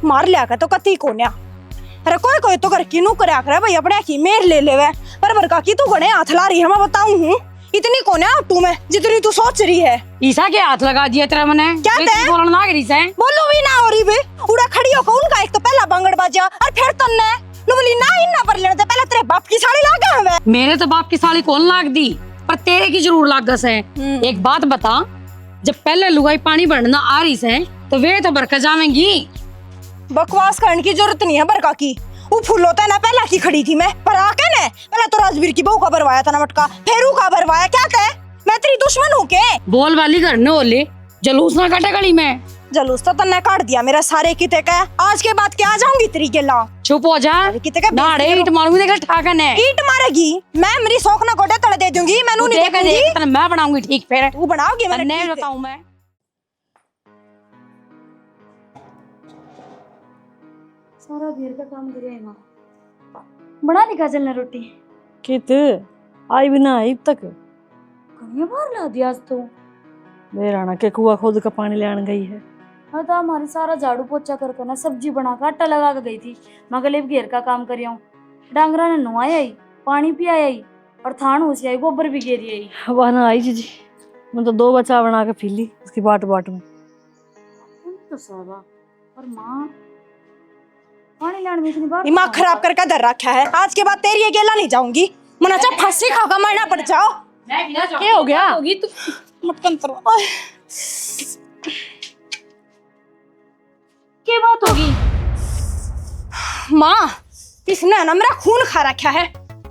मार लिया कर तो कती कोन्या। अरे कोई कोई तो घर की नू करया करे भाई अपने की मेर ले लेवे, पर बरका की तू गणे हाथ ला रही है, मैं बताऊं हूँ इतनी कोन्या तू मैं जितनी तू सोच रही है। ईसा के हाथ लगा दिया तेरा मने क्या ते बोलना ना करी से बोलो भी ना हो रही बे उड़ा खड़ी हो को उनका एक तो पहला बांगड़ बाजा और फिर तन्ने नु बोली ना इन ना पर लेने से पहले तेरे बाप की साड़ी लागा है। मेरे तो बाप की साड़ी कौन लाग दी, पर तेरे की जरूर लागस है। एक बात बता, जब पहले लुगाई पानी भरना आ रही से तो वे तो बरका जावेंगी। बकवास करने की जरूरत नहीं है बरका की, वो फूल होता है ना पहला की खड़ी थी मैं पर आके ने पहले तो राजवीर की बहू का भरवाया था ना मटका, फेरू का भरवाया। क्या कहे मैं तेरी दुश्मन हूँ के? बोल वाली घर न होले जलूस ना काटे गली में। जलूस तो तन्ने काट दिया मेरा सारे किते का, आज के बाद क्या जाऊंगी तेरी के ला। चुप हो जा, किते का नाड़े ईट मारूंगी देख ठाकन है। ईट मारेगी मैं मेरी शौक ना गोटे तड़ दे दूंगी, मैनू नहीं देखूंगी। मैं बनाऊंगी ठीक, फिर तू बनाओगी मैंने नहीं बताऊं मैं। सारा घेर का काम करे माँ बना लिखा चलना रोटी कित आई भी ना अब तक कनिया बाहर ला दिया आज तो। मेरा के कुआ खोद का पानी लेने गई है। हाँ तो हमारी सारा झाड़ू पोछा कर ना सब्जी बना कर आटा लगा के गई थी, मगर घेर का काम करी हूँ। डांगरा ने नुआया ही, पानी पियाया ही और थान हो आई, गोबर भी गेरी आई। वह ना आई जी मैं तो 2 बच्चा बना के पी ली उसकी बाट बाट में। तो सारा और माँ पानी लाने में इतनी बार दिमाग खराब करके धर रखा है, आज के बाद तेरी अकेला नहीं जाऊंगी। मना चाह फांसी खाकर मरना पड़ जाओ। क्या हो गया? होगी तू मटकन तरवा क्या बात होगी? माँ इसने ना मेरा खून खा रखा है,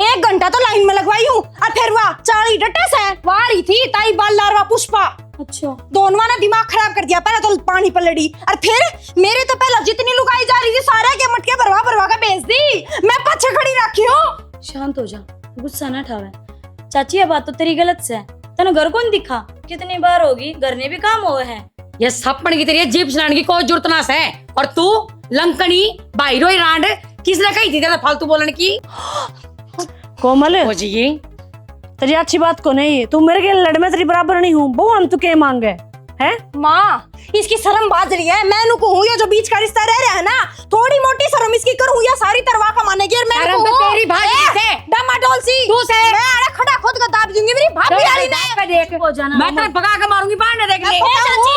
1 घंटा तो लाइन में लगवाई हूँ और फिर वाह 40 डटे से वाह रही थी ताई बाल लारवा पुष्पा। अच्छा दोनों ने दिमाग खराब कर दिया, पहले तो पानी पर लड़ी और फिर मेरे तो पहले जितनी लुगाई जा रही थी सारे के मटके भरवा भरवा के बेच दी, मैं पीछे खड़ी रखी हूँ। शांत हो जा, गुस्सा ना ठावे। चाची ये बात तो तेरी गलत से है, तेने घर कौन दिखा? कितनी बार होगी, घर ने भी काम हुए हैं। ये सपन की तेरी जीप चलाने की कोई जरूरत ना है। और तू लंकनी बाहरोई रांड किसने कही थी तेरा फालतू बोलने की? कोमल हो जी ये तेरी अच्छी बात को नहीं, तू मेरे के लड़ में तेरी बराबर नहीं हूँ। बहु हम तू के मांगे है माँ इसकी शर्म बाज रही है, मैं नु कहूँ ये जो बीच का रिश्ता रह रहा है ना, थोड़ी मोटी शर्म इसकी करूँ या सारी तरवा का मानेगी। और मैं शर्म तो तेरी भाभी से डमाडोल सी तू से मैं अरे खड़ा खुद का दाब दूंगी मेरी भाभी वाली ने। देख हो जाना मैं तेरे भगा के मारूंगी, बाहर न देख ले। चाची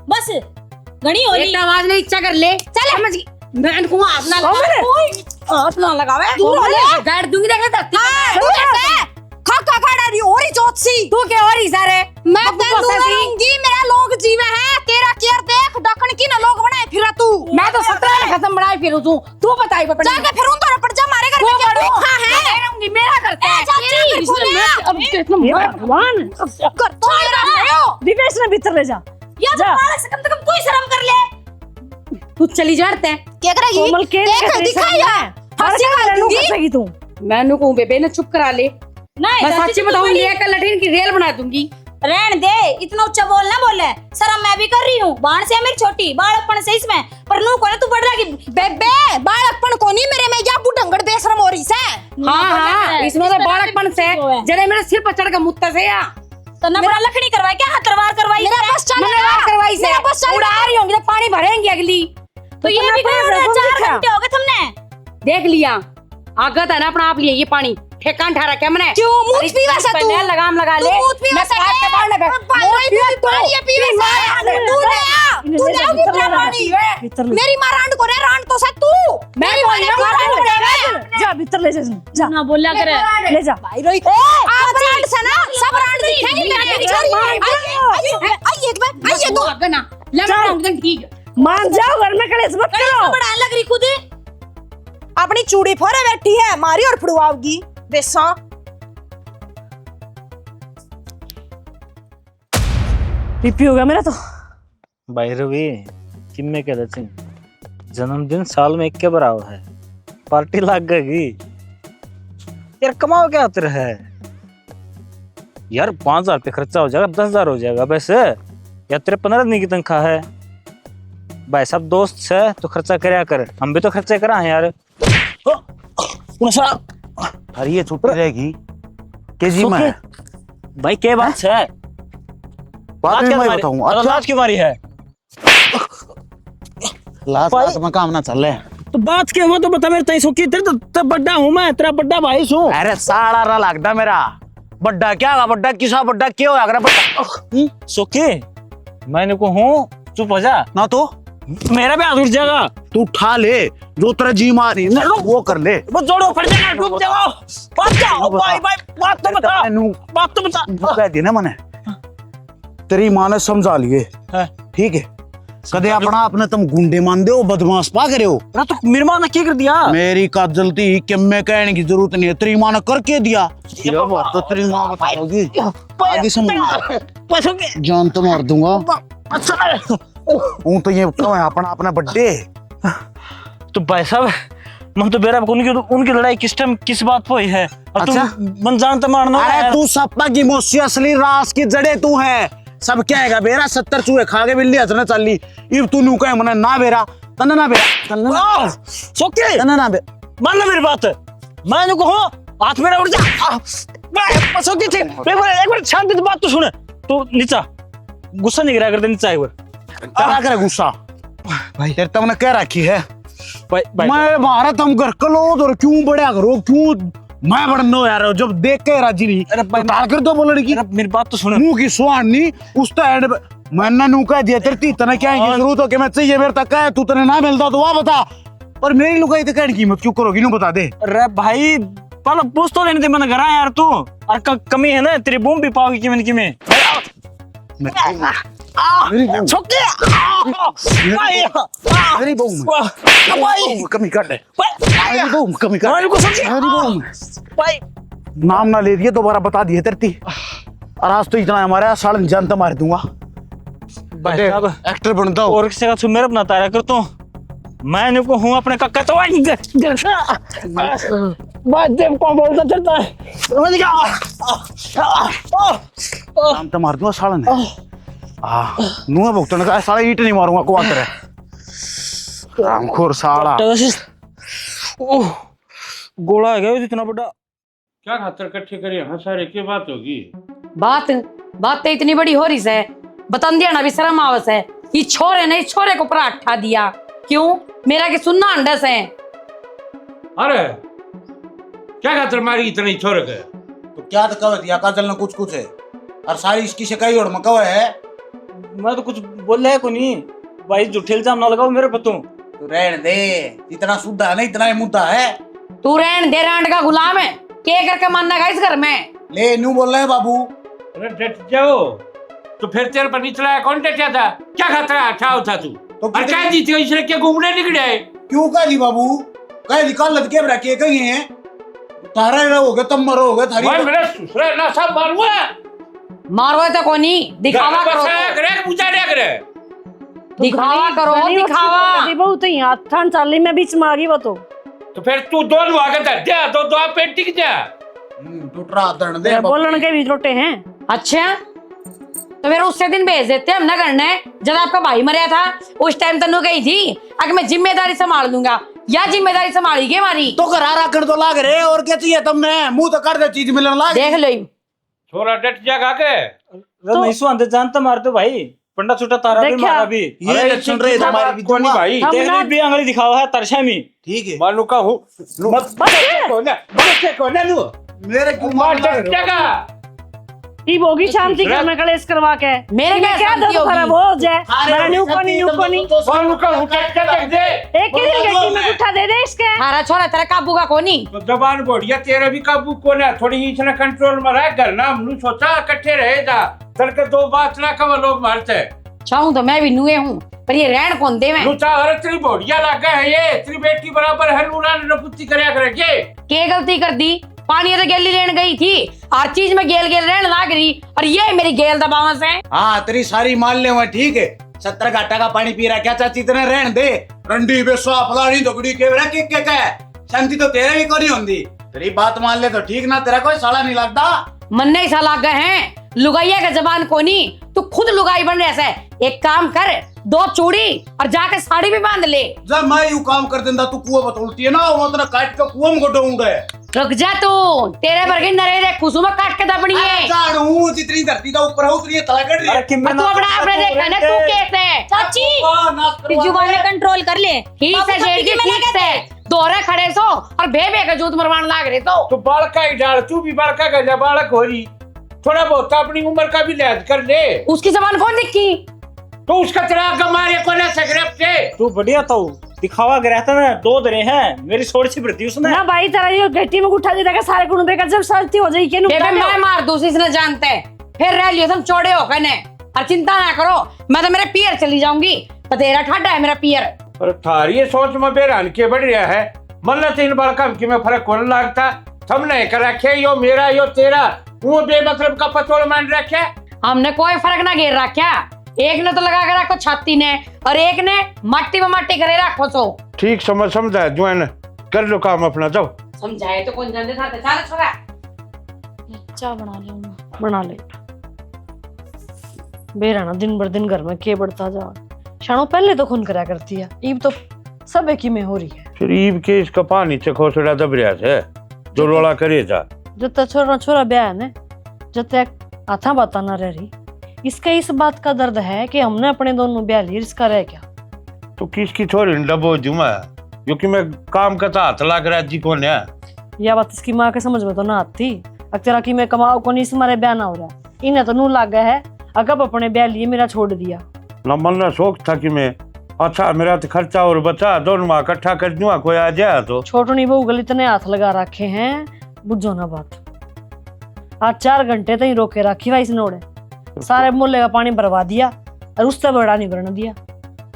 बस घनी हो एक आवाज नहीं इच्छा कर ले, चल समझ गई। मैं इनको हाथ ना लगा, हाथ ना लगावे दूर हो ले। गाड़ दूंगी देख ले धरती पे। तू कैसे खाका खड़ा रही हो रही चौथ सी, तू क्या हो रही सारे मैं तेनू रहूंगी, मेरा लोग जीवे है तेरा केयर देख दखन की ना लोग बनाए फिर तू। मैं तो 17 में खत्म बनाई फिर तू बताई बपड़ी जाके फिर उन तो पड़ जा मारे घर में क्या धोखा है। रहूंगी मेरा करते हैं चाची अब कितना भगवान कर तो रहे हो दिवेश ने भीतर ले जा। या तो मारे से कम तू ही शर्म कर ले। तू चली जाते हैं क्या करेगी कोमल के देख दिखाया फांसी खा लूंगी तू। मैं नु कहूं बेबे ने चुप करा ले, नहीं मैं सच्ची बताऊंगी लेकर लठीन की रेल बना दूंगी। रहन दे, इतना ऊंचा बोलना बोले। शर्म मैं भी कर रही हूँ, बाण से है मेरी छोटी, बालकपन से इसमें पर नू कोने तू बढ़ रहा की बेबे बालकपन को नहीं मेरे में या बुढ़ंगड़ बेशरम हो रही से। हाँ इसमें तो बालकपन से जरे मेरे सिर पर चढ़ के मुत्ता से या तो ना बड़ा लकड़ी करवाई क्या, हाथ तलवार करवाई? मेरा बस चल मैंने बात करवाई से उड़ा रही होंगी तो पानी भरेंगे अगली। तो ये भी करो, 4 घंटे हो गए तुमने देख लिया आगत है ना अपना आप लिए ये पानी ठेकान ठहरा क्या मैंने क्यों मुंह पीवा सा तू लगाम लगा ले मुंह पीवा सा के बाहर लगा पानी पीवा सा तू ले आ तू ले आ मेरा पानी मेरी मां रांड को रे रांड तो सा तू मेरी मां जा भीतर ले जा ना बोला करे ले जा भाई रोई आप रांड से ना सब रांड दिखेंगे मेरा बिचारी आई एक बार आइए तू आगे ना लगा रहा ठीक मान जाओ घर में कलेश मत करो। बड़ा लग रही खुद अपनी चूड़ी फोरे बैठी है मारी और फुड़वाओगी बेसा। पीपी होगा मेरा तो भैरवी किम्मे के दचिन जन्मदिन साल में 1 के बराबर है, पार्टी लग गई यार। कमाओ क्या तेरे है यार, 5,000 पे खर्चा हो जाएगा, 10,000 हो जाएगा वैसे यार। तेरे 15 दिन की तनख्वाह है भाई साहब, दोस्त है तो खर्चा करया कर, हम भी तो खर्चा करा है यार। अरे ये छुट्टी रहेगी केजी में है। भाई क्या बात है, बाद में मैं बताऊं। अच्छा लाज क्यों मारी है? लास्ट भाई- लास्ट में काम ना चल रहे। तो बात क्या हुआ तो बता मेरे तई सुखी तेरे तो बड्डा हूं मैं, तेरा बड्डा भाई सू। अरे साड़ा रा लगता मेरा बड्डा क्या होगा, बड्डा किसा बड्डा क्यों होगा अगर बड्डा सुखी मैंने को हूँ, चुप हो जा, ना तो मेरा भी हाथ उठ जाएगा। तू उठा ले जो तेरा जी मारी ना वो कर ले। वो जोड़ो फट जाएगा, डूब जाओ। बात क्या हो भाई भाई, बात तो बता, बात तो बता। कह दी ना मैंने तेरी माँ ने समझा लिए, हाँ। ठीक है। कदे अपना अपने तुम गुंडे मान दे हो, बदमाश पा करे हो। अरे तो मेरी माँ ने क्या कर दिया? मेरी का जल्दी कि मैं कहने की जरूरत नहीं है, तेरी माँ ने करके दिया। ये बात तो तेरी माँ बताओगी, आगे समझ पैसों के जान तो मार दूंगा। अच्छा हूं तो ये क्यों है अपना अपना बड्डे। तो भाई साहब मन तो बेरा उनकी लड़ाई किस टाइम किस बात पे हुई है और अच्छा। तुम मन जानते मारना अरे तू सप्पा की मोसी असली रास की जड़े तू है। सब क्या है बेरा 70 चूहे खा के बिल्ली हंसने चल ली। इब तू न्यू कहे मने ना बेरा तन्ना ना बेरा तन्ना सोके तन्ना ना बे मान लो मेरी बात, मैं जो कहूँ हाथ मेरा उड़ जा। बसो की थी एक बार शांति से बात तो सुने। तू नीचा गुस्सा नहीं गिरा कर दे नीचा एक बार। करा करे गुस्सा भाई तेरे तुमने क्या रखी है। भाई भाई मैं भारत हम घर कलो और क्यों बढ़िया करो क्यों मैं बढ़नो यार जब देख के राजी नहीं। अरे भाई- तार कर दो बोलने की मेरी बात तो सुने। मुंह की सुहान नहीं उस तो एंड मैंने नू कह दिया तेरी तना क्या है जरूरत हो कि मैं चाहिए मेरे तक है तू तने ना मिलता तो वह बता। पर मेरी लुगाई तो कहने कीमत क्यों करोगी नू बता दे। अरे भाई पहले पूछ तो लेने दे, मैंने घर आया यार तू और कमी है ना तेरी बूम भी पाओगी कि मैंने कि मैं छोके मेरी बहू में कमी कर ले मेरी बहू में कमी कर मेरी बहू में भाई नाम ना ले दिए दोबारा बता दिए तेरती और आज तो इतना हमारा साढ़े जानता मार दूंगा। भाई साहब एक्टर बनता हो और किसी का मेरे बनाता रहा कर तू। मैं को हूँ अपने कक्का तो बात देव कौन बोलता चलता है समझ गया। नाम तो मार दूंगा साढ़े ने नुआ भुगतन का साला ईट नहीं मारूंगा को आकर रामखोर साला ओह गोला है क्या इतना बड़ा। क्या खातर इकट्ठे करे हाँ सारे की बात होगी। बात बात तो इतनी बड़ी हो रही है, बतन दिया ना भी शर्म आवस है। ये छोरे ने इस छोरे को पराठा दिया क्यों, मेरा के सुनना अंडस है। अरे क्या खातर मारी इतनी छोर के तो क्या तो कवे दिया काजल ने कुछ कुछ है और सारी इसकी शिकायत और मकवे है। मैं तो कुछ बोल रहा है को नहीं भाई, झूठे इल्जाम ना लगाओ मेरे पे तुम। तू रहने दे इतना शुद्ध है ना इतना ही मुद्दा है। तू रहन दे रांड का गुलाम है, के करके मानना का इस घर में। ले न्यू बोल रहे हैं बाबू। अरे डट जाओ तो फिर तेरे पर निचला कौन डटा था, क्या खातर अच्छा था तू तो और क्या जीती इसलिए क्या घूमने निकले है। क्यों कह दी बाबू कह निकाल लद के रखे कहीं है तारा रहोगे तब मरोगे थारी भाई मेरा ससुर ना सब मारूंगा मारो तो कोनी दिखावा करो, करे पूछा नहीं करे दिखावा करो दिखावा। बहुत तो यहाँ थान चाली में बीच में आ गई वो तो फिर तू दोनों आगे धर दे दो पेंटिंग जा टूटरा दर्ण दे बोलन के भी रोटे हैं। अच्छा तो फिर उससे दिन भेज देते हम ना करने जब आपका भाई मरा था उस टाइम तनु गई थी अगर मैं जिम्मेदारी संभाल लूंगा, या जिम्मेदारी संभाली हमारी तो घरा कर तो लाग रहे और क्या चाहिए तुमने मुंह तो कर दे चीज मिलने लाग देख लो। छोरा डट जा आगे नहीं सुनते जानते मारते भाई, पंडा छुटा तारा भी देखा? मारा भी। ये लक्षण रहे तुम्हारे भी कोनी भाई हम देख ना- रही भी अंगली दिखावा है तरशा में। ठीक है मालू का हूँ मत बच्चे को ना लू मेरे क्यों मार जगह ठीक होगी शांति घर में कलेश करवा के मेरे इन्हें क्या शांति दर्द खराब होगी? हो जाए मैं न्यू कोनी मालू का हूँ क्या देख दे एक ही दिन गट्टी में उठा दे दे इसके। थारा छोरा तेरा काबू का कोनी। तो जबान बढ़िया तेरे भी काबू को ना थोड़ी ही इसने कंट्रोल में रह घर ना हमने सोचा इकट्ठे रहेगा तर के दो बात ना कम लोग मारते चाहूं तो मैं भी नुए हूँ पर ये रहन कौन दे मैं लुचा हर तेरी बढ़िया लगा है ये तेरी बेटी बराबर है नूरा ने पुत्ती करया करेंगे के गलती कर दी, पानी तो गेली लेन गई थी हर चीज में गेल गेल रहन लाग रही और ये मेरी गेल दबावस है। हाँ तेरी सारी मान ले वहाँ ठीक है 70 घाटा का पानी पी रहा क्या चाची इतने रहन दे रंडी बेसवा फलानी दोगड़ी के बेरा के क्या है शांति तो तेरे भी कोनी होंदी तेरी बात मान ले तो ठीक ना तेरा कोई साला नहीं लगता मन नहीं सा लाग गए हैं लुगाइया का जबान कोनी तू खुद लुगाई बन रहा है। एक काम कर 2 चूड़ी और जाके साड़ी भी बांध ले। जब मैं यू काम कर देंदा तू कुआं बतौलती है ना वो तेरा काट के कुआं में गोडो उड़े रुक जा तू, तेरे वर्गे नरे दे कुसुम काट के दबनी है। झाड़ू जितनी धरती का ऊपर है उतनी तला कट रही है। तू अपना आपने देखा ना, तू कैसे चाची जुबान कंट्रोल कर ले। ठीक से शेर जी, ठीक से दोहरे खड़े सो और बे का जूत मरवान लाग रहे तो। तो बालका ही डाल, तू भी बालका का बालक हो रही, थोड़ा बहुत अपनी उम्र का भी लिहाज कर ले। उसकी जबान कौन दिखी? तो उसका तेरा गमारे को ना सगरप के तू बढ़िया तो दिखावा गया था ना, 2 दरे हैं मेरी सोच सी बढ़ती उसने ना भाई तेरा ये गट्टी में उठा दे देगा सारे गुण देकर जब सस्ती हो जाएगी केनु बेबे मैं मार दूसरी से न जानते फिर रह लियो तुम चौड़े हो कने। और चिंता ना करो, मैं तो मेरे पियर चली जाऊंगी, पतेरा ठाडा है मेरा पियर। और थारी ये सोच में बेरान के बढ़ रहा है। मल्ला तीन बार कम की में फर्क कौन लगता, हमने कर रखे यो मेरा यो तेरा, वो बेमतलब का पतोड़ मान रखे। हमने कोई फर्क ना घेर रखा, एक ने तो लगा के रखो छाती ने और एक ने मट्टी में मट्टी करे रखो। सो ठीक समझा जुआन, कर लो काम अपना, जाओ। समझाए तो कौन जानते था, चल छोड़ा। चाय बना ले बना ले बेरा ना दिन भर दिन घर में के बढ़ता जा। शानो पहले तो खून करा करती है, ईब तो सब एक ही में हो रही है। फिर ईब के इसका पानी से खोसड़ा दब रहा है जो रोला करे जा। जब तक छोरा छोरा ब्याह है ना, जब तक आथा बाता ना रह रही, इसका इस बात का दर्द है कि हमने अपने दोनों ब्याह लिए, इसका रह क्या। तो किसकी छोरी डबो जुमा, क्योंकि मैं काम करता हाथ लाग रहा जी कौन है। यह बात इसकी माँ के समझ में तो ना आती। अक्तरा की मैं कमाओ को नहीं, तुम्हारे ब्याह ना हो रहा, इन्हें तो नू लाग गया है अगब अपने ब्याह लिए मेरा छोड़ दिया। ना मन ना शौक था कि मैं अच्छा मेरा तो खर्चा और बचा दोनों माँ इकट्ठा कर दूंगा, कोई आ जाए तो। छोटनी बहू गल इतने हाथ लगा रखे हैं, बुझो ना बात। आज 4 घंटे तक रोके रखी भाई इसने, सारे मोहल्ले का पानी बर्बाद दिया और उससे बड़ा नहीं भरने दिया।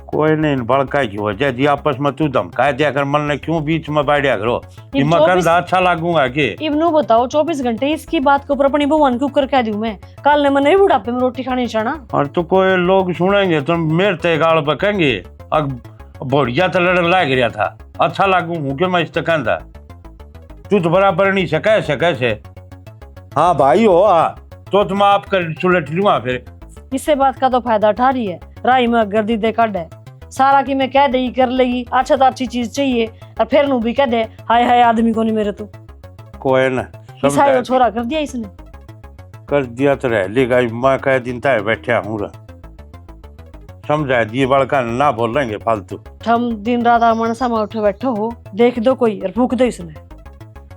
कोई नहीं, बड़का की वजह जी आपस में तू धमका दिया कर, मन ने क्यों बीच में बैठा करो, मकान अच्छा लागूंगा के। इब्नू बताओ 24 घंटे इसकी बात के ऊपर अपनी भगवान के ऊपर कह दूं मैं, कल ने मैंने भी बुढ़ापे में रोटी खानी चाहना। और तो कोई लोग सुनेंगे तो मेरे ते गाल बकेंगे, अब बढ़िया तो लड़न लाग रहा था, अच्छा लागू हूँ कि मैं इस तक तू तो बराबर नहीं सके से। हाँ भाई हो तो तुम आप कर सुलट लूंगा फिर। इससे बात का तो फायदा उठा रही है, राई में गर्दी दे काट है सारा की मैं कह दे कर लेगी, अच्छा तो अच्छी चीज चाहिए और फिर नू भी कह दे हाय हाय आदमी को नहीं मेरे तो। कोई ना ईसाई छोरा कर दिया इसने, कर दिया तो रह लेगा, मैं कह दिन तय बैठा हूँ समझा दिए, बड़का ना बोल रहेंगे फालतू। हम दिन रात मनसा में उठे बैठो हो, देख दो कोई और फूक दो इसने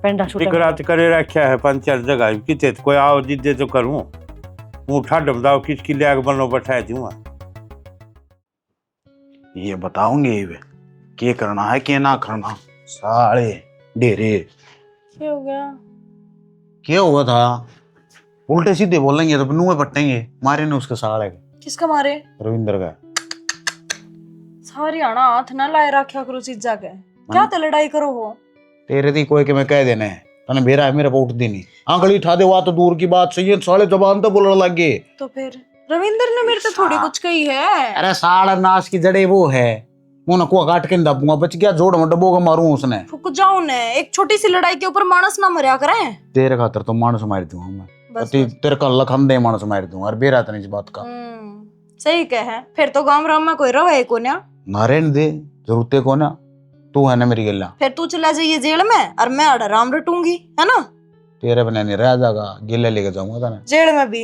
पेंडा छूटा। रात करे रखा है 5-4 जगह किते कोई आओ जिद्दे तो करूँ, मुँह ठाड बताओ किसकी ले आग बनो बैठा दूंगा। ये बताऊंगे क्या करना है क्या ना करना, साले डेरे। क्या हो गया? क्या हुआ था, उल्टे सीधे बोलेंगे तो मुंह में पट्टेंगे, मारे ने उसके साले। किसका मारे? रविंदर का। सारी आना हाथ ना लाए रखा करो चीजा के, क्या तो लड़ाई करो हो। तेरे दी कोई के मैं कह देने तने बेरा है मेरे पोट देनी, आंगली उठा दे हुआ तो दूर की बात सही है, साले जबान तो बोलने लग गए। तो फिर रविंदर ने मेरे तो थोड़ी कुछ कही है। अरे साड़ा नाश की जड़े वो है, वो ना कुआ काट के दबूंगा, बच गया जोड़ में डबो का मारूं उसने। फुक जाओ ने, एक छोटी सी लड़ाई के ऊपर मानस ना मरिया करे। तेरे खातर तो मानस मार दूंगा मैं, तेरे का लखन दे मानस मार दूंगा, और बेरा तो नहीं इस बात का। सही कहे, फिर तो गांव राम में कोई रहे को ना, नारायण दे जरूरते को ना, तू है ना मेरी गल्ला। फिर तू चला जाइए जेल में और मैं आराम रटूंगी, है ना। तेरे बना नहीं रह जाएगा, गिल्ले लेके जाऊंगा तने जेल में भी।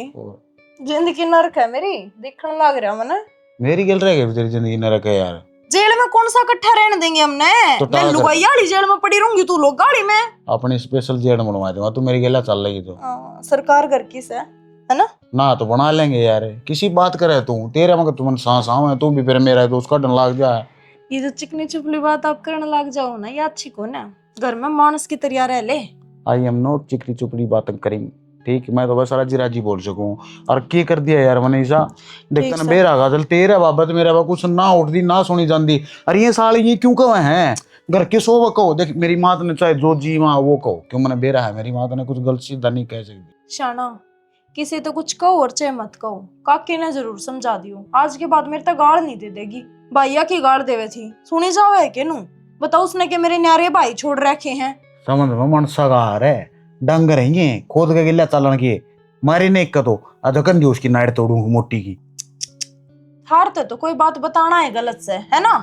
जिंदगी नरक है मेरी, देखने लग रहा मैंने। मेरी गिल रह गई तेरी जिंदगी नरक है यार। जेल में कौन सा इकट्ठा रहने देंगे हमने, तो मैं लुगाई वाली जेल में पड़ी रहूंगी, तू लोग गाड़ी में। अपनी स्पेशल जेल बनवा दूंगा, तू मेरी गल्ला चल रही तो। सरकार घर की से है ना तो बना लेंगे यार, किसी बात करे तू, तेरे मगर तुम सांस आव है, तू भी फिर मेरा दोस्त का डन लग जाए। ये जो चिकनी चुपली बात आप करने लग जाओ ना, ये अच्छी को ना, घर में मानस की तरह रह ले। आई एम नॉट चिकनी चुपड़ी बात करेंगे, ठीक, मैं तो बस राजी राजी बोल सकूं। और क्या कर दिया यार मैंने ईसा, देखता ना बेरा का चल तेरे बाबत मेरा बा कुछ ना उठती ना सुनी जाती। अरे ये साले ये क्यों कहे हैं, घर के सो कहो, देख मेरी माँ ने चाहे जो जी माँ वो कहो, क्यों मैंने बेरा है, मेरी माँ ने कुछ गलत सीधा नहीं कह सकती। शाना किसी तो कुछ कहो और चाहे मत कहो, काके ने जरूर समझा दियो, आज के बाद मेरे तक गाड़ नहीं दे देगी। भैया की गाड़ देवे थी, सुनी जावे है के नू, बताओ उसने के मेरे न्यारे भाई छोड़ रखे हैं। समझ में मनसा का हार है, डंग रही है खोद के गिल्ला चलन के, मारी ने एक तो अधकन दी उसकी नाड़ तोड़ूंगी मोटी की। हारते तो कोई बात बताना है गलत से, है ना।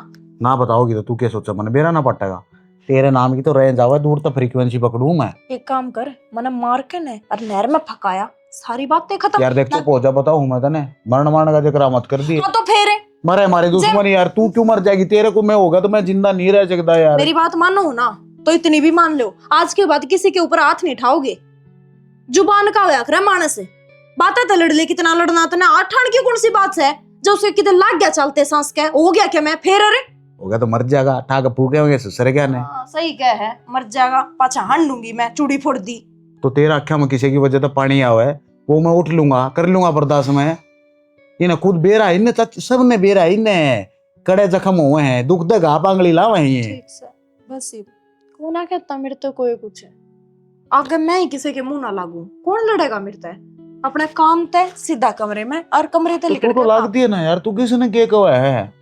ना बताओगी तो तू क्या सोचा, मैंने बेरा ना पटेगा, तेरे नाम की तो रह जावा दूर, तो फ्रीक्वेंसी पकड़ू मैं। एक काम कर, मैंने मार के ने और नहर में फकाया, सारी बातें खत्म। यार देख तू पहुंचा बताऊ मैं तने, मरण मारने का जिक्र मत कर दी। हाँ तो फिर मरे हमारे दुश्मन यार, तू क्यों मर जाएगी? तेरे को मैं होगा तो मैं जिंदा नहीं रह सकता यार। मेरी बात मानो ना तो इतनी भी मान लो, आज के बाद किसी के ऊपर हाथ नहीं उठाओगे। जुबान का होया करे मानस से बातें तो लड़ ले, कितना लड़ना तो ना आठ ठाण की कौन सी बात है? जो उसे कितने लाग गया चलते सांस के हो गया क्या मैं फिर? अरे होगा तो मर जाएगा, ठाक फूके होंगे ससुर क्या ने। सही क्या है, मर जाएगा पाछा हन लूंगी मैं, चूड़ी फोड़ दी। तो तेरा आख्या में किसी की वजह तो पानी आवा है, वो मैं उठ लूंगा, कर लूंगा बर्दाश्त में। इन्हें खुद बेरा इन्हें सब ने बेरा इन्हें कड़े जख्म हुए हैं, दुख दे घा पांगली लावा है। ठीक से बस ये कौन ना कहता मेरे तो कोई कुछ है, अगर मैं ही किसी के मुंह ना लागू कौन लड़ेगा मेरे से? अपने काम ते सीधा कमरे में और कमरे ते लिखड़ तो लगती है ना यार, तू किसने क्या कहा है?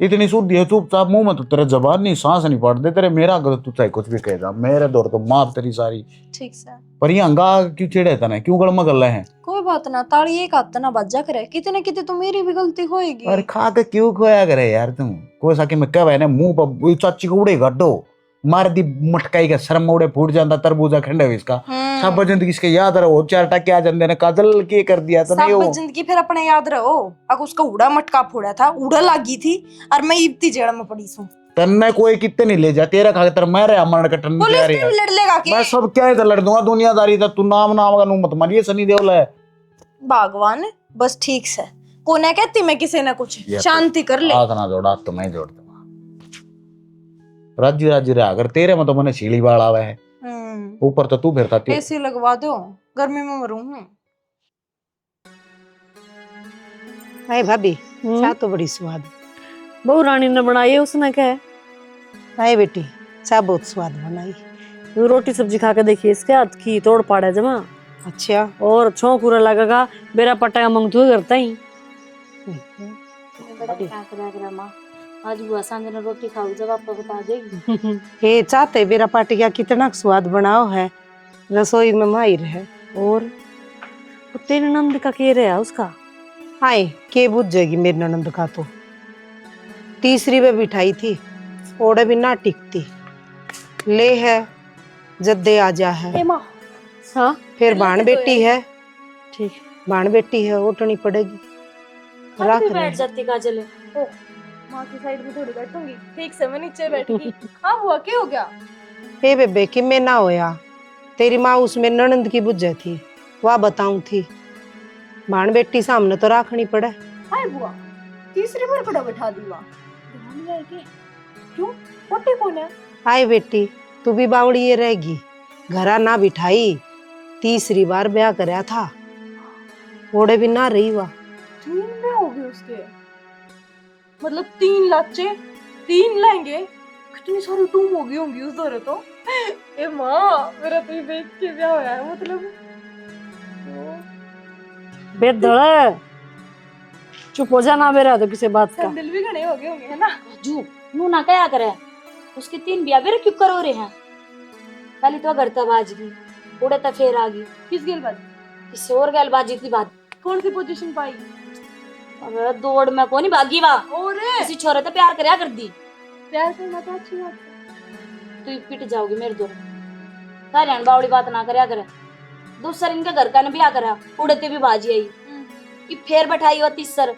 इतनी शुद्ध है चुपचाप मुंह में, तो तेरे जबान नहीं सांस नहीं पड़ते तेरे। मेरा अगर तू चाहे कुछ भी कह जा, मेरे दौर तो माफ तेरी सारी। ठीक से पर ये हंगा क्यों छेड़े तने, क्यों गड़मा कर रहे हैं? कोई बात ना, ताली एक हाथ ना बज्जा करे, कितने कितने तो मेरी भी गलती होएगी। अरे खा के क्यों खोया करे यार तुम? कोई सा कि मैं कह ना मुंह पर चाची को उड़े गड्ढो मार दी मटकाई का शर्म उड़े फूट जाता तरबूजा खंडे हुई इसका। सब जिंदगी इसके याद रहो, चार टके आ जाते ने काजल के कर दिया तो नहीं सब हो। जिंदगी फिर अपने याद रहो। अगर उसका उड़ा मटका फोड़ा था, उड़ा लागी थी और मैं इतनी जेड़ में पड़ी हूँ। तन्ने कोई कितने नहीं ले जा, तेरा खातर मैं रे अमर कटन पुलिस तैयारी से है। भी लड़ लेगा के? मैं सब क्या है तो लड़ दूंगा दुनियादारी तो। तू नाम नाम का नू मत मारिए, सनी देओल है भगवान बस ठीक से को ना कहती मैं किसी ने कुछ शांति कर ले। हाथ ना जोड़ा तो मैं जोड़ दूंगा। राज्य राज्य रहा अगर तेरे में तो मैंने सीढ़ी बाल आवा है, ऊपर तो तू फिरता थी। एसी लगवा दो, गर्मी में मरूं हूं। हाय भाभी, चाय तो बड़ी स्वाद। बहू रानी ने बनाई है, उसने क्या है? हाय बेटी, चाय बहुत स्वाद बनाई। वो रोटी सब्जी खा के देखिए, इसके हाथ की तोड़ पाड़ा जमा। अच्छा और छो पूरा लगेगा बेरा पट्टा मंग तू करता ही। आज बुआ सांझ ने रोटी खाओ जब आपको बता देगी। ये चाहते बेरा पाटिया कितना स्वाद बनाओ है, रसोई में माहिर है। और तेरे नंद का के रहा उसका? हाय के बुझ जाएगी मेरी ननद का तो। तीसरी में बिठाई थी, ओड़े भी ना टिकती। ले है जद्दे आ जा है। हाँ फिर बाण बेटी है, ठीक बाण बेटी है, ओटनी पड़ेगी। रख बैठ रहे जाती काजल। माँ की साइड में थोड़ी बैठूंगी, ठीक से मैं नीचे बैठूंगी। हाँ हुआ क्या हो गया? हे बेबे कि मैं ना होया, तेरी माँ उसमें ननंद की बुझे थी, वह बताऊं थी। बाण बेटी सामने तो राखनी पड़े। हाय बुआ, तीसरी बार खड़ा बैठा दी वहाँ। ध्यान नहीं आएगी। क्यों? पोटी कौन है? हाय बेटी, तू भी बावड़ी ये रहेगी, घरा ना बिठाई। तीसरी बार ब्याह करया था, ओड़े भी ना रही वह। 3 में हो गए उसके, मतलब 3 लाचे, 3 लहंगे, कितनी सारी टूम हो गई होंगी उस दौरे तो। ए माँ, मेरा तो ये देख के ब्याह होया है, मतलब बेदड़ चुप हो जाना बेरा तो किसी बात का। सैंडल भी घने हो गए होंगे, है ना? जू नू ना क्या करे, उसके 3 ब्याह बेरे क्यों करो रहे हैं? पहले तो घर तब आज गई, उड़े तो फिर आ गई। किस गेलबाजी? किसी और गैलबाजी की बात। कौन सी पोजीशन पाई? अबे दौड़ में कौन भागी वा, और किसी छोरे तो प्यार करया कर दी। प्यार करना तो अच्छी बात है। तू पिट जाओगी मेरे दो सारे बावड़ी बात ना करया करे। दूसर इनके घर का ने ब्याह करा, उड़ते भी बाजी आई कि फेर बैठाई हो तीसर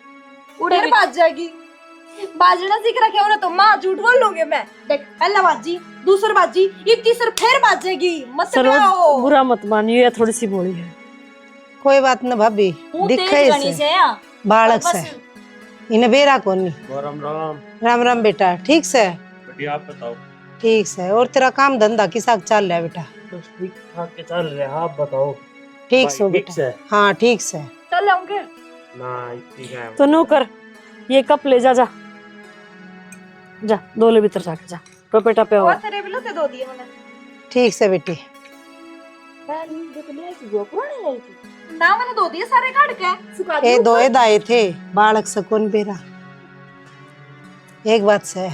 उड़े फिर बाज जाएगी। बाजना सीख रखे हो ना तो माँ, झूठ बोल लोगे मैं। देख पहला बाजी, दूसर बाजी, ये तीसर फिर बाज जाएगी। मत सरोज बुरा मत मानियो, ये थोड़ी सी बोली है। कोई बात न भाभी, दिखे से बालक से इन्हें बेरा कोनी। राम राम। राम राम बेटा, ठीक से? बढ़िया, आप बताओ। ठीक से। और तेरा काम धंधा किसा चल रहा है बेटा? बस ठीक ठाक के चल रहे हैं, आप बताओ। ठीक से बेटा? हाँ ठीक से। चल आऊंगे ना ठीक है तो नो कर, ये कप ले जा, जा जा दोले भीतर जाके जा, टोपे टपे हो। तेरे बिलो ते दो दिए मैंने। ठीक से बेटी। ना मैंने दो दिए सारे काट के सुखा ए दिए। दोए दाए थे, बालक से कौन बेरा। एक बात से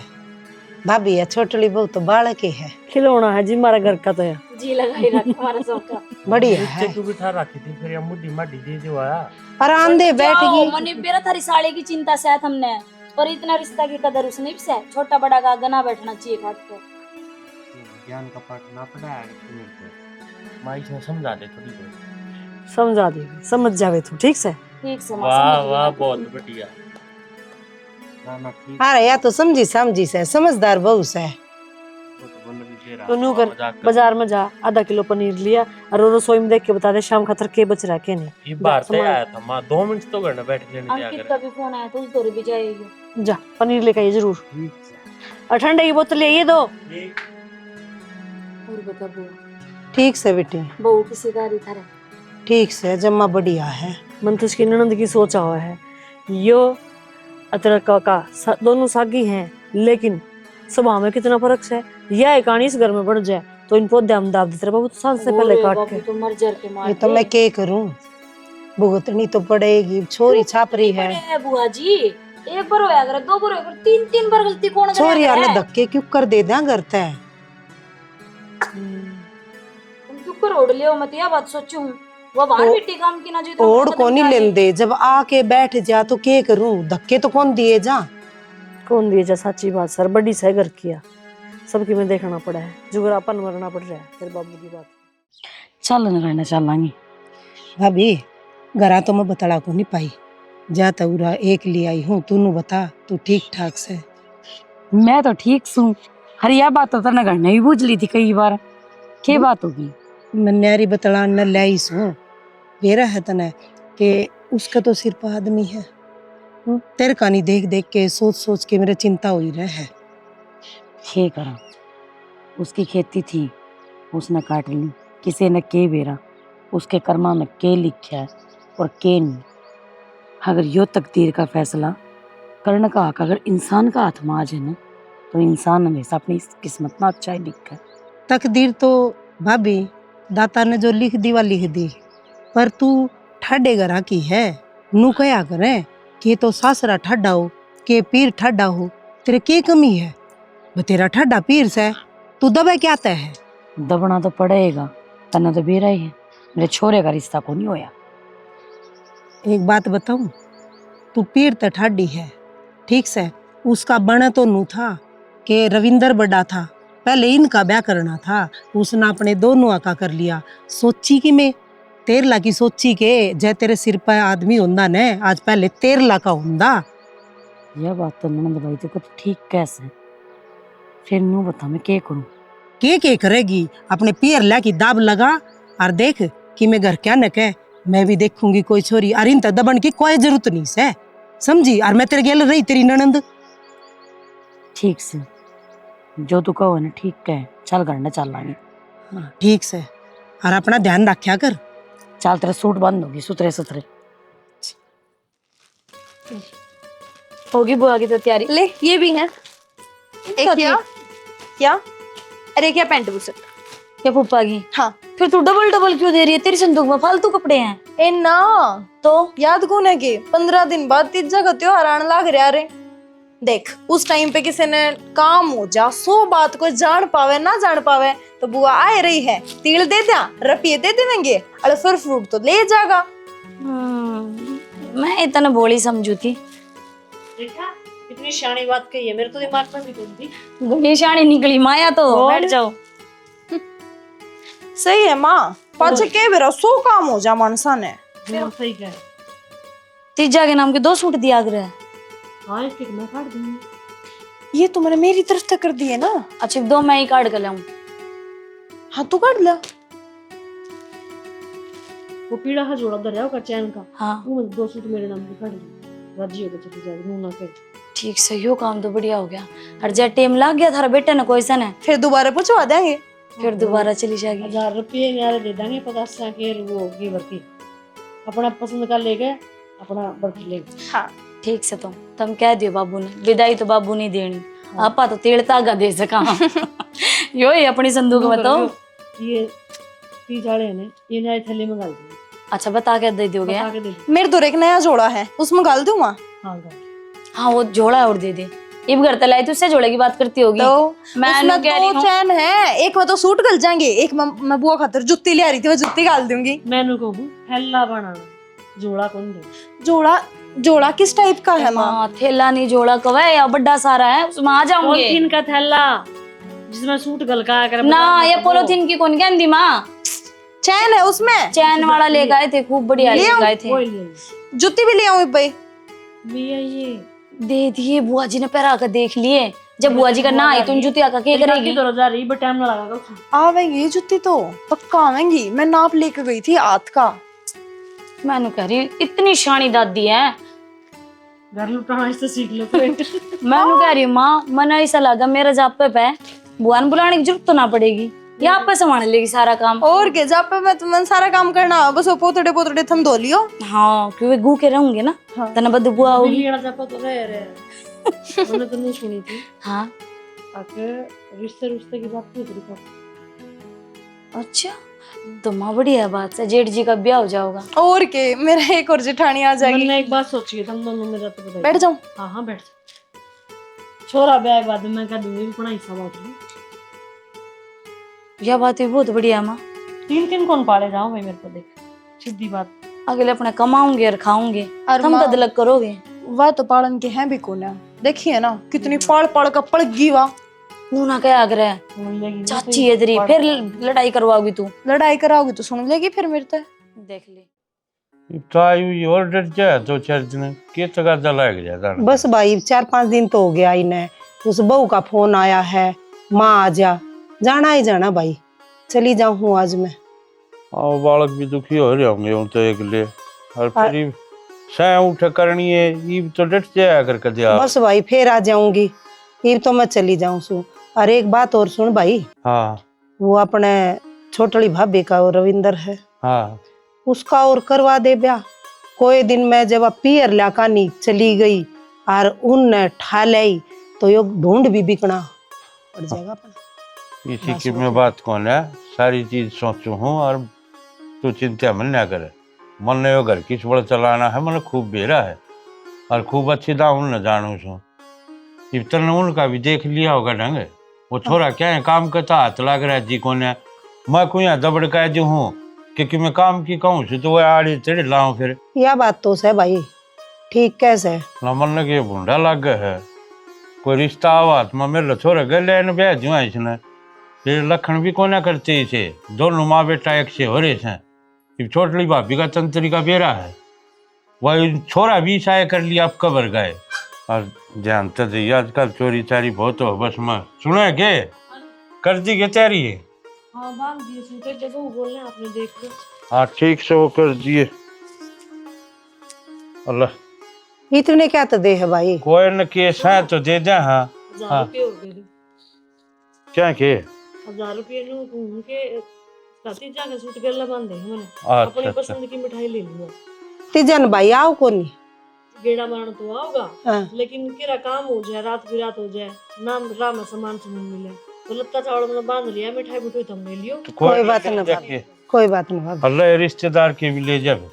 भाभी है, छोटली बहू तो बालक ही है। खिलौना है जी हमारा घर का तो है। जी लगाई रख हमारा सबका। बढ़िया है। तू बिठा रखी थी, फिर हम मुड्डी माडी दे जो आया। पर आंधे बैठ गई। मने बेरा थारी साले की चिंता से हमने, पर इतना रिश्ता की कदर उसने भी से। छोटा बड़ा का गना बैठना चाहिए खाट पर। ज्ञान का पाठ ना पढ़ाया करते मेरे को। माई से समझा दे थोड़ी बहुत। समझा दे, समझ जावे तू ठीक से। ठीक से वाह वाह बहुत बढ़िया। ना ना ठीक। अरे या तो समझी समझी से, समझदार बहू से। वो तो बोल भी दे रहा। तो नू कर, मजाक कर। बाजार में जा, आधा किलो पनीर लिया और वो रसोई में देख के बता दे शाम खातर के बच रहा के नहीं। ये बाहर से समझ- आया था माँ, 2 मिनट तो घर में बैठ के लेने अंकित का भी फोन आया था, उस दौरे भी जाएगी। जा पनीर लेकर आइए जरूर, और ठंडे की बोतल ये दो। और बता बुआ, ठीक से बेटी, बहू की सिगारी था रे। ठीक से, जम्मा बढ़िया है। मन तो उसकी ननद की सोचा हुआ है, यो अतरक का दोनों सागी हैं, लेकिन स्वभाव में कितना फर्क है। यह कहानी इस घर में बढ़ जाए तो इन पौधे हम दाब देते रहे बाबू, तो सांस से पहले काट के। तो मर जर के मार ये तो मैं क्या करूं, भुगतनी तो पड़ेगी। छोरी छाप रही है, है बुआ जी। एक बार होया करे, 2 बार होया करे, 3 बार गलती कौन करे? छोरी आने धक्के क्यों कर दे दिया करता है। तुम क्यों कर ओढ़ लियो? मैं तो यह बात सोचू हूँ, वो बाहर मिट्टी काम की ना जी तो ओढ़ को नहीं लेंदे, जब आके बैठ जा तो क्या करूं, धक्के तो कौन दिए जा। कौन दिए जा, सच्ची बात सर, बड़ी सह घर किया, सबकी में देखना पड़ा है, जुगरापन मरना पड़ रहा है तेरे बाबू की बात। चल न रहना चलांगी भाभी, घरा तो मैं बतला को नहीं पाई, जा तौरा एक ले आई हूँ, तू बता तू ठीक ठाक से। मैं तो ठीक सू। हरी यह बात तो न घर नहीं पूछ ली थी कई बार, क्या बात होगी? मैं न्यारी बतला न लाई सू, बेरा है तने कि उसका तो सिर पर आदमी है। तेरे कहानी देख देख के सोच सोच के मेरे चिंता हुई रहे है। ये करा, उसकी खेती थी, उसने काट ली, किसी ने के बेरा, उसके कर्मा में के लिखा है और के नहीं। अगर यो तकदीर का फैसला करने का हक अगर इंसान का हाथ में आ जाए ना, तो इंसान हमेशा अपनी किस्मत में अच्छा ही लिखा है। तकदीर तो भाभी दाता ने जो लिख दी वा लिख दी, पर तू ठाडे घरा की है, नू कया करे कि तो सासरा ठाडा हो के पीर ठाडा हो, तेरे के कमी है? तेरा ठाडा पीर से तू दबे क्या आता है? दबना तो पड़ेगा, तन्ना तो बेरा ही है, मेरे छोरे का रिश्ता को नहीं होया। एक बात बताऊं, तू पीर तो ठाडी है ठीक से, उसका बना तो नू था कि रविंदर बड़ा था, पहले इनका ब्याह करना था, उसने अपने दोनों का कर लिया। सोची कि मैं 13 लाख की सोची के जय तेरे सिर पर आदमी होंदा ने, आज पहले 13 लाख का होंदा। यह बात तो ननद भाई तो ठीक कैसे, फिर नू बता मैं क्या करूं? के करेगी, अपने पियर ला की दाब लगा और देख कि मैं घर क्या न कह, मैं भी देखूंगी कोई छोरी, और इन तक दबन की कोई जरूरत नहीं से, समझी? और मैं तेरे गेल रही तेरी ननंद। ठीक से, जो तू कहो ना ठीक कह, चल घर न चल लांगे। ठीक से, और अपना ध्यान रखा कर। चल तेरा सूट बंद होगी, सुथरे सुथरे होगी बुआ की तो तैयारी। ले ये भी है, एक क्या क्या, अरे क्या पैंट बुसट। क्या फूफा की? हाँ फिर तू डबल डबल क्यों दे रही है? तेरी संदूक में फालतू कपड़े हैं। ए ना, तो याद कौन है कि 15 दिन बाद तीजा का त्योहार आने लग रहा रे। देख उस टाइम पे किसी ने काम हो जा, 100 बात को जान पावे ना जान पावे, तो बुआ आए रही है, तिल दे दिया, रुपये दे देंगे, अरे फिर फ्रूट तो ले जाएगा। मैं इतना बोली समझू थी, देखा इतनी शानी बात कही है, मेरे तो दिमाग में भी नहीं थी। गणी शानी निकली माया तो। बैठ जाओ। सही है माँ, पाछे के बेरा 100 काम हो जा मानसा ने। सही कह, तीजा के नाम के 2 सूट दिया कर। हाँ इसकी मैं काट दूंगी। ये तुमने मेरी तरफ तक कर दिए ना। अच्छा 2 मैं ही काट कर लाऊं। हाँ तू काट ला। वो पीड़ा है जोड़ा दरिया का चैन का, हाँ वो 2 सूट मेरे नाम के काट ली, राजी होकर चली जाएगी, नू ना कर। ठीक से, यो काम तो बढ़िया हो गया। हर जा टाइम लग गया थारा बेटे ने कोई सन है, फिर दोबारा पूछवा देंगे। फिर दोबारा चली जाएगी। 1000 रुपये न्यारे दे देंगे, 50 के वो होगी बर्फी, अपना पसंद का ले गए, अपना बर्फी ले गए। हाँ ठीक से, तुम कह दियो बाबू ने, विदाई तो बाबू नहीं देनी, आपा तो तेल तागा दे सका। यो ही अपनी संदूक में तो ये 30 वाले ने ये नए थैली में डाल दिए। अच्छा बता के दे दोगे? बता के दे दी। मेरे तो एक नया जोड़ा है, उसमें गाल दूँ माँ। हाँ गाल। हाँ वो जोड़ा और दे दे। इब घर तलाई तुझसे जोड़े की बात करती होगी। तो मैं उसमें कह रही 2 हूँ चैन है, एक में तो सूट गल जाएंगे, एक में मैं बुआ खातर जुत्ती ले आ रही थी, वो जुत्ती गाल दूंगी। मैंने को थैला बनाना, जोड़ा कौन दे? जोड़ा किस टाइप का है माँ? थैला नहीं जोड़ा कवा या बड़ा सारा है, उसमें आ जाऊंगे। पॉलिथीन का थैला, जिसमें सूट गलका कर ना ये पॉलिथीन की कौन कहती माँ, चैन है उसमें, चैन वाला लेके आए थे, खूब बढ़िया ले लेके आए थे। कोई नहीं जूती भी ले आऊं भाई। भैया ये दे दिए, बुआ जी ने पहरा कर देख लिए। जब बुआ जी का ना आई तो जुती आका क्या करेगी? तो जा रही बट टाइम ना लगा। आवेंगी जूती तो पक्का आवेंगी, मैं नाप लेके गई थी हाथ का। मैंने कह रही इतनी शानी दादी है, घर लुटाना इससे सीख लो फ्रेंड। मैंने कह रही माँ मना ऐसा लगा मेरा जापे पे बुआ ने बुलाने की जरूरत तो ना पड़ेगी, यहाँ पे संभाल लेगी सारा काम। और के जा पे मैं तुम्हें सारा काम करना, बस वो पोतड़े पोतड़े थम धो लियो। हाँ क्योंकि गू के रहूंगे ना, हाँ। तना बद बुआ होगी। बिल्ली जापा तो रहे मैंने तो नहीं सुनी थी। हाँ आके रिश्ते की बात नहीं करी। अच्छा तो माँ बढ़िया बात है, जेठ जी का ब्याह हो जाओगा। और के मेरा एक और जेठानी आ जाएगी। मैंने एक बात सोची है, तुम दोनों मेरा तो बताइए। बैठ जाऊं? हाँ हाँ बैठ जाओ। छोरा ब्याह के बाद मैं कह दूंगी अपना हिस्सा बांट लूं। यह बात भी बहुत बढ़िया है माँ। 3 कौन पाले जाओ भाई, मेरे को देख सीधी बात। अगले अपने कमाऊंगे और खाऊंगे, और तुम माँ- कद लग करोगे। वह तो पालन के हैं भी कौन है, देखिए ना कितनी पाल पाल का पड़गी वाह। ना क्या आग्रह मिलेगी चाची है तेरी, फिर लड़ाई करवाओगी तू। लड़ाई कराओगी तो सुन लेगी फिर मेरे से। देख ले ताई और डर जाए तो चार दिन के तगादा लग जाता। बस भाई 4-5 दिन तो हो गया इन्हें, उस बहू का फोन आया है, माँ आ जा, जाना ही जाना भाई, चली जाऊँ आज मैं। और बालक भी दुखी हो रहे होंगे उन तो एक ले, और फिर सह उठ करनी है ये तो डट जाया कर कदे आप। बस भाई फिर आ जाऊंगी, ये तो मैं चली जाऊँ सु। और एक बात और सुन भाई, हाँ वो अपने छोटली भाभी का वो रविंदर है, हाँ उसका और करवा दे ब्याह। कोई दिन मैं जब पियर लाकानी चली गई और उन ठा लाई तो यो ढूंढ भी बिकना पड़ जाएगा अपना। इसी की मैं बात कौन है, सारी चीज सोचू हूँ और तू चिंता मन ना करे। मन ने यो घर किस बड़ा चलाना है, मन खूब बेरा है और खूब अच्छी दाम न जानू छू। इतना उनका भी देख लिया होगा ढंग, वो छोरा क्या है काम करता हाथ लग रहा है जी कौन है। मैं कोई यहाँ दबड़ का जो हूँ क्योंकि मैं काम की कहूँ तो वो आड़े चढ़ लाऊं फिर। यह बात तो है भाई, ठीक कैसे ना मन लगे भूडा लग गया है, कोई रिश्ता आवा तो मैं मेरे छोरा गले न ब्याह जो है इसने, फिर लखन भी कोना करते इसे, दोनों माँ बेटा एक से हो रहे हैं। छोटली भाभी का तंत्री का बेरा है, वही छोरा भी शाये कर लिया, अब कबर गए। और जानते थे आजकल चोरी चारी बहुत हो, बस मैं सुना है के कर दी के तैयारी है। हाँ बांध दिए सूटे जब वो बोल रहे हैं आपने देख लो। हाँ ठीक से वो कर दिए। अल्लाह इतने क्या तो दे है भाई, कोई न केस है तो दे दे। हाँ 1000 रुपये और दे दो। क्या के 1000 रुपये लो घूम के साथी जाके सूट गला बांध दे मैंने। अच्छा, अपनी अच्छा। पसंद की मिठाई ले लूंगा। तीजन भाई आओ को नहीं। गेड़ा मारना तो आओगा, हाँ। लेकिन किरा काम हो जाए, रात भी रात हो जाए, नाम राम सामान से नहीं मिले तो लत्ता चावल में बांध लिया, मिठाई मिठाई तुम ले लियो। तो कोई बात न जाके भाभी, कोई बात न भाभी। अल्लाह रिश्तेदार के भी ले जावे,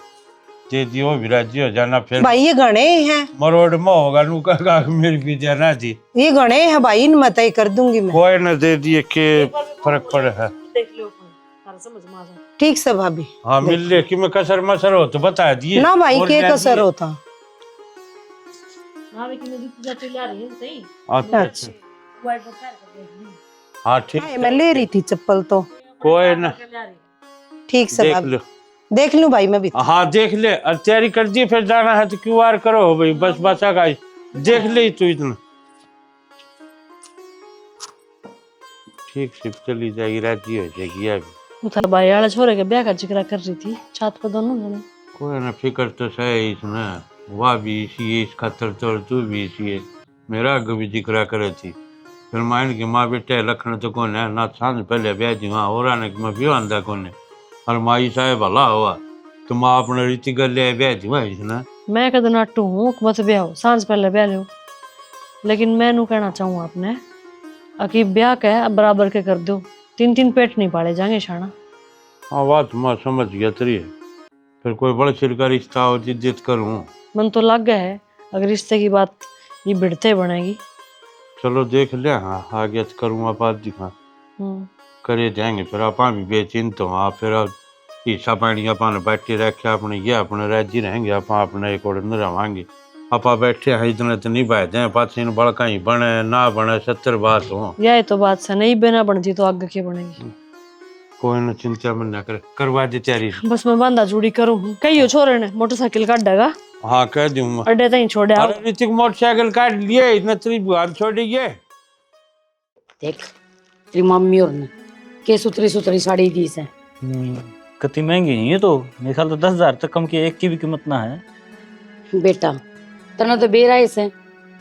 दे दियो भी राजी हो जाना। फिर भाई ये घने हैं, मरोड़ में होगा नू कहा मेरी भी जाना जी, ये घने हैं भाई, इन मत ही कर दूंगी मैं। कोई न दे दिए के फर्क पड़े है। देख लो अपन, सारा समझ में आ जाए। ठीक से भाभी। हाँ मिल ले कि मैं कसर मसर हो तो बता दिए ना भाई और के जान कसर दिए। होता। ना भी कि मैं दूध जाते ला रही है सही। अच्छा वाइट पर पैर कर दे। हाँ ठीक हाँ, मैं ले रही थी चप्पल तो। कोई न ठीक से देख भाभी, लो। देख लूं भाई मैं भी। हाँ देख ले, और तैयारी कर दी, फिर जाना है तो QR करो भाई, बस बसा का देख ले तू इतना ठीक से चली जाएगी, राजी हो जाएगी। अभी उधर भाई वाला छोरे के ब्याह का जिक्र कर रही थी, छात पर दोनों जने। कोई ना फिक्र तो सही इसमें, वह भी इसी है, इस खातर तो और तू भी इसी है। मेरा आगे भी जिक्र करे थी, फिर माइन की माँ बेटे लखन तो कौन है ना, सांझ पहले ब्याह जी वहाँ हो रहा ना कि मैं भी आंदा कौन है, और माई साहेब भला हुआ तो माँ अपने रीति कर ले ब्याह जी वहाँ इसने। मैं कद नाटू हूँ मत ब्याह हो, सांझ पहले ब्याह लो, लेकिन मैं नू कहना चाहूँ आपने अकी ब्याह कह अब बराबर के कर दो, 3 पेट नहीं पाले जाएंगे शाना। हाँ बात मैं समझ गया तरी है, फिर कोई बड़े सिर का रिश्ता हो जिद्दत करूँ। मन तो लग गया है अगर रिश्ते की बात ये भिड़ते बनेगी। चलो देख ले, हाँ आगे तो करूँगा बात दिखा करे जाएंगे, फिर आप भी बेचिंत हो, आप फिर हिस्सा पानी अपन बैठे रखे अपने ये अपने राजी रहेंगे, आप अपने एक और रहेंगे, आपा बैठे हैं इतने तो नहीं बैठ जाए पाछीन बड़का ही बने ना बने 70 बात हो। यह तो बात से नहीं बिना बनती तो आगे क्या बनेगी। कोई न चिंता मन ना कर, करवा दे तैयारी। बस मैं बांधा चूड़ी करूँ कही हो छोरे ने मोटरसाइकिल काटेगा हाँ कह दूं मैं। अड्डे तक छोड़े आओ। अरे ऋतिक मोटरसाइकिल काट लिए इतने तेरी बुआर छोड़िए। देख तेरी मम्मी और ने के सुतरी सुतरी साड़ी दी से कितनी महंगी है ये तो, मेरे ख्याल तो 10,000 तक कम की एक की भी कीमत ना है। बेटा तना तो बेराई से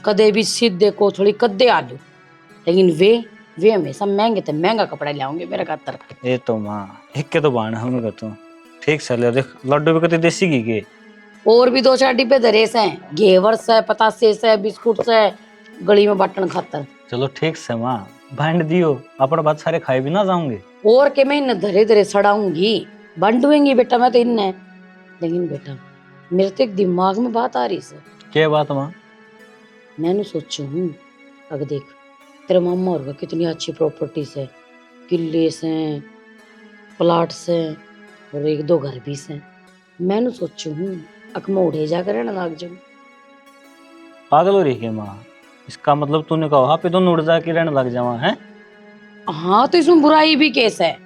कदे भी सीधे कोथड़ी कदे आलू, लेकिन वे हमेशा महंगे तो महंगा कपड़ा लाओगे मेरा खातर। ये तो माँ एक के तो बाण हम का तो ठीक से ले देख, लड्डू भी कते देसी घी के और भी 2-4 डिब्बे धरे से, घेवर से, पतासे से, बिस्कुट से, गली में बाटन खातर। चलो ठीक से माँ बांट दियो, अपना बात सारे खाए भी ना जाऊंगे। और के मैं इन धरे धरे सड़ाऊंगी बंटूंगी बेटा मैं तो इन्हें। लेकिन बेटा मेरे तो एक दिमाग में बात आ रही है। क्या बात माँ? मैंने सोचू हूँ अगर देख तेरे मामा और कितनी अच्छी प्रॉपर्टीज है, किले से, प्लाट से और 1-2 घर भी से। मैंने सोचू हूँ अकमा उड़े जाकर रहने लग जाऊँ। पागल हो रही है माँ? इसका मतलब तूने कहा पे दोनों उड़ जा के रहने लग जावा है? हाँ तो इसमें बुराई भी कैसे है?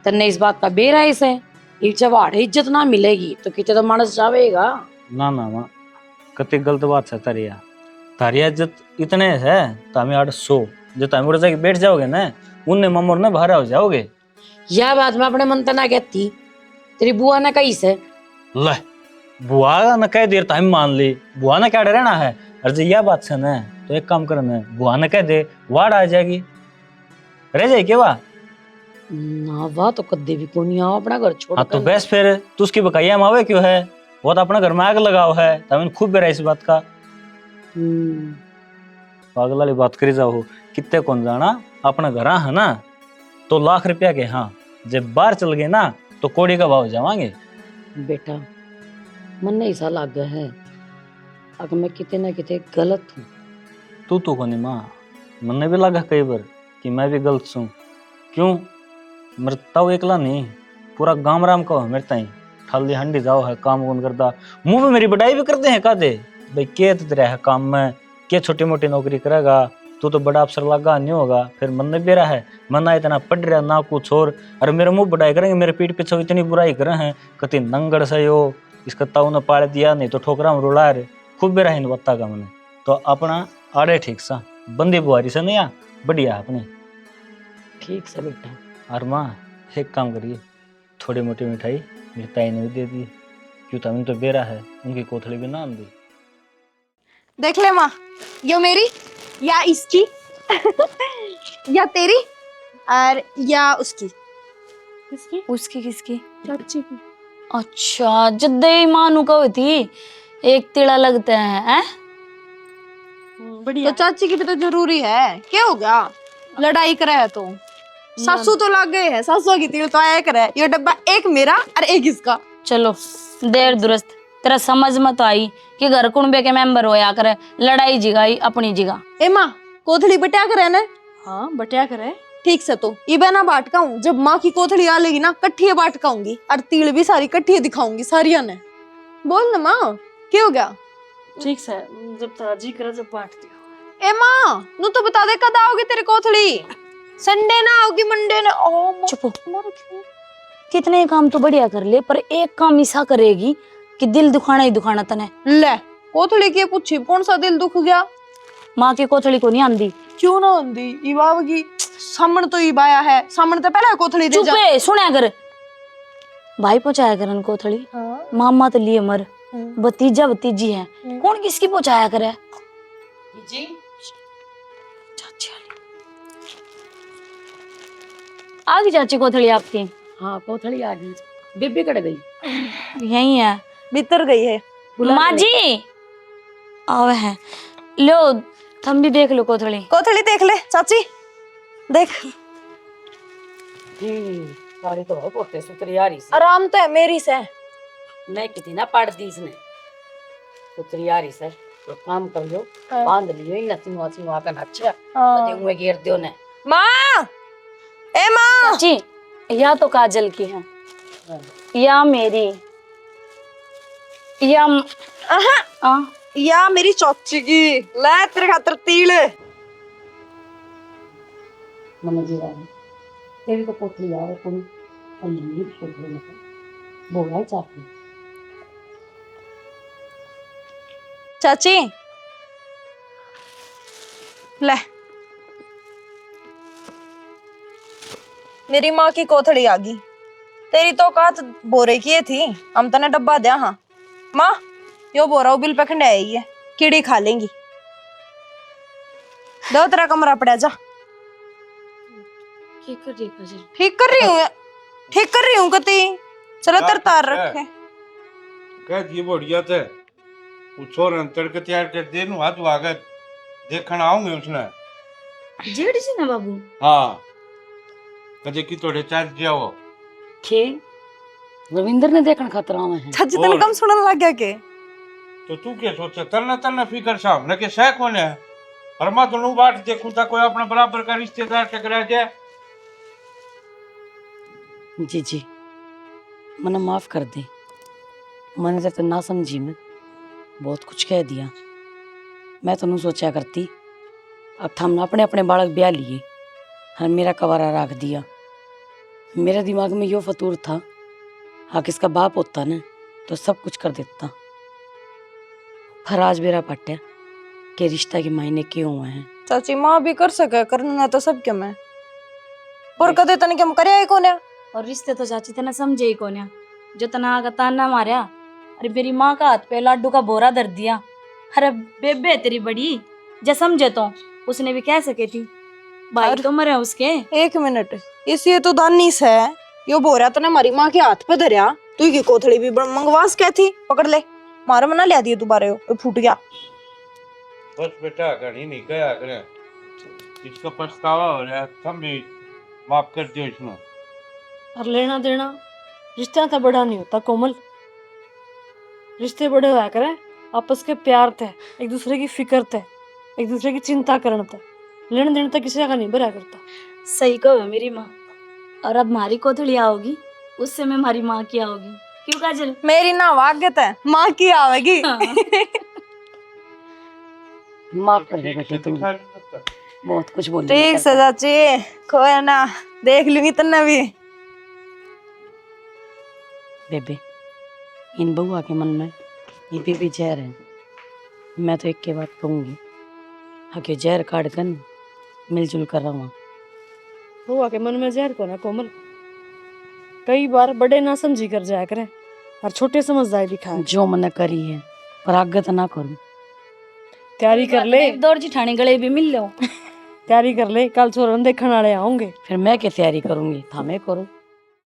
तन्ने इस बात का बेराइस है। जब इज्जत ना मिलेगी तो कितने तो मानस जावेगा। ना ना माँ कति गलत बात है तारिया। तारिया इज्जत इतने है तो हमें 800 जो तुम उड़ जाके बैठ जाओगे ना उनने ममोर ने बाहर हो जाओगे। यह बात मैं अपने मन ना कहती, तेरी बुआ ने कही से। ले बुआ ने कह देर टाइम मान ली, बुआ ने क्या डरना है? और जो यह बात है ना तो एक काम करना है, बुआ ने कह दे वाड़ आ जाएगी, रह जाए क्या वाह? ना वाह तो कद्दे भी को नहीं आओ अपना घर छोड़। हाँ तो बस फिर तू उसकी बकाया मावे क्यों है? वो तो अपना घर में आग लगाओ है, तब खूब बेरा इस बात का। पागल वाली बात करी जाओ, कितने कौन जाना अपना घर है ना तो लाख रुपया के, हाँ जब बाहर चल गए ना तो कोड़ी का भाव जावांगे। बेटा मन नहीं सा लग गया है अगर मैं किते ना किते गलत हूँ। तू तो कोनी माँ, मन भी लगा कई बार कि मैं भी गलत हूँ। क्यों मरता एकला नहीं, पूरा गांव राम का मेरे ताई ठाली हंडी जाओ है, काम कौन करता, मुंह में मेरी बड़ाई भी करते हैं कहते भाई के तेरा है काम में, के छोटी मोटी नौकरी करेगा, तू तो बड़ा अफसर लगा नहीं होगा। फिर मन ने बेरा है मना इतना पढ़ रहा ना कुछ और, अरे मेरे मुंह बढ़ाई करेंगे, मेरे पीठ पीछे इतनी बुराई करे हैं कति नंगड़ से हो, इसका ताऊ ने पाल दिया नहीं तो ठोकरा में रुला रहे, खूब बेरा है बत्ता का मैंने तो अपना आड़े ठीक सा बंदी बुआरी से नहीं आ बढ़िया अपनी। ठीक से बेटा। और माँ एक काम करिए, थोड़ी मोटी मिठाई मेरी ताई ने भी दे दी, क्यों तमिन तो बेरा है उनकी कोथड़ी भी ना दी। देख ले माँ, यो मेरी या इसकी या तेरी और या उसकी। किसकी? उसकी किसकी? चाची की। अच्छा जद्दे मानू कहो थी एक तिड़ा लगता है? बढ़िया। तो चाची की भी तो जरूरी है, क्या हो गया? लड़ाई करे है तो सासू तो लग गए है, सासू की तिल तो आया करे, ये डब्बा एक मेरा और एक इसका। चलो देर दुरुस्त तेरा समझ मत आई कि घर कुंबे के मेंबर होया करे, लड़ाई जिगाई अपनी जिगा। ए माँ कोथड़ी बटिया करे ना? हाँ बटिया करे। ठीक से तो ये ना बाट का हूँ, जब माँ की कोथड़ी आ लेगी ना कट्ठिया बाट काऊंगी और तिल भी सारी कट्ठिया दिखाऊंगी सारिया ने। बोल ना माँ क्या हो गया? ठीक से जब तेरा जी करे जब बांट दियो। ए माँ नू तो बता दे कद आओगी तेरी कोथड़ी? संडे ना आओगी मंडे ने? ओ चुप हो। कितने काम तो बढ़िया कर ले पर एक काम ऐसा करेगी कि दिल दुखाना ही दुखाना तने। ले कोथड़ी की पूछी कौन सा दिल दुख गया? माँ की कोथड़ी को नहीं आंदी। क्यों ना आंदी? इबावगी सामन तो इबाया है, सामन तो पहले कोथड़ी दे जा। चुपे सुने कर भाई पहुंचाया करन कोथड़ी। हाँ। मामा तो लिए मर भतीजा भतीजी है, कौन किसकी पहुंचाया करे? जी चाची आ गई चाची कोथड़ी आपकी? हाँ कोथड़ी आ गई। बेबी कट गई। यही है भीतर गई है। माँ जी आवे है, लो तुम भी देख लो कोथड़ी। कोथड़ी देख ले चाची, देख सारी तो बहुत पोते सुतरी आ रही से। आराम तो है मेरी से। नहीं कितनी ना पाड़ दी इसने, सुतरी आ रही से तो काम कर लो, बांध लियो इन सिंवा सिंवा का अच्छा अते हुए घेर दियो ने। माँ ए माँ चाची या तो काजल की है या मेरी या या मेरी चौची की ले तेरे खातर तिल। नमक जी रानी तेरी तो पोतली यार तुम अल्ली छोड़ दे बोला है चाकू चाची ले मेरी माँ की कोथड़ी आ गई। तेरी तो औकात बोरे की थी, हम तने डब्बा दिया। हाँ माँ यो बोरा बिल पे खंडे आई है, कीड़ी खा लेंगी। दो तेरा कमरा पड़ा जा। ठीक कर देखा जी ठीक कर रही हूँ, ठीक कर रही हूँ कती। चलो तेरे तार रखे। कह दिए बढ़िया थे छोर अंतर के तैयार कर दे नु हाथ वागे देखण आऊंगे उसने जेड़ी जी ना बाबू हाँ कजे की तोड़े चार जाओ के रविंदर ने देखण खतरा में है चाची तेन कम सुनने लग गया के। तो तू क्या सोचे तलना तलना फिकर साहब न के सह कौन है और मैं तो बाट देखूं ता कोई अपना बराबर का रिश्तेदार टकरा जाए। जी जी मने माफ कर दे मैंने तो ना समझी मैं बहुत कुछ कह दिया। मैं तो नहीं सोचा करती अब हमने अपने अपने बालक ब्याह लिए और मेरा कवारा रख दिया। मेरे दिमाग में यो फतूर था हाँ किसका बाप होता ना तो सब कुछ कर देता। पर आज मेरा पट्या के रिश्ता के मायने क्यों हुए हैं। चाची माँ भी कर सके करना तो सब क्या मैं और कदे तने क्या करे को ने। और रिश्ते तो चाची तना समझे ही कोन्या जो तना आगा ताना मारा। अरे मेरी माँ का हाथ पे लाडू का बोरा धर दिया। अरे बेबे तेरी बड़ी जे समझे तो उसने भी कह सके थी भाई तो मरे उसके। एक मिनट इसी तो दानी से यो बोरा तने हमारी माँ के हाथ पे धरिया तू की कोथड़ी भी मंगवास क्या थी पकड़ ले मारो मना लिया दिए दोबारा यो फूट गया। बस बेटा कहीं नहीं गया करे इसका पछतावा हो रहा तुम भी माफ कर दियो इसमें। और लेना देना रिश्ता था बड़ा नहीं होता कोमल। रिश्ते बड़े हुआ करे आपस के प्यार थे एक दूसरे की फिक्र थे एक दूसरे की चिंता करना था। लेना देना तो किसी का नहीं भरा करता। सही कहो मेरी माँ। और अब हमारी कोथड़ी आओगी उससे मैं हमारी माँ की आओगी क्यों काजल। मेरी ना वाग्यत है माँ की आवेगी। माफ कर दे बेटे तुम बहुत कुछ बोल ठीक से चाची खोया ना देख लूंगी तन्ने भी। बेबे इन बउआ के मन में ये भी जहर है। मैं तो एक के बात कहूँगी हाँ कि जहर काट कर मिलजुल कर रहा हूँ। हुआ के मन में जहर को ना कोमल कई बार बड़े ना समझी कर जाया करें और छोटे समझदारी दिखाए। जो मन करी है पर आगत ना करूँ। तैयारी कर ले दौड़ जिठाने गले भी मिल लो। तैयारी कर ले कल छोरन देखने वाले आऊंगे। फिर मैं क्या तैयारी करूँगी था मैं करूँ।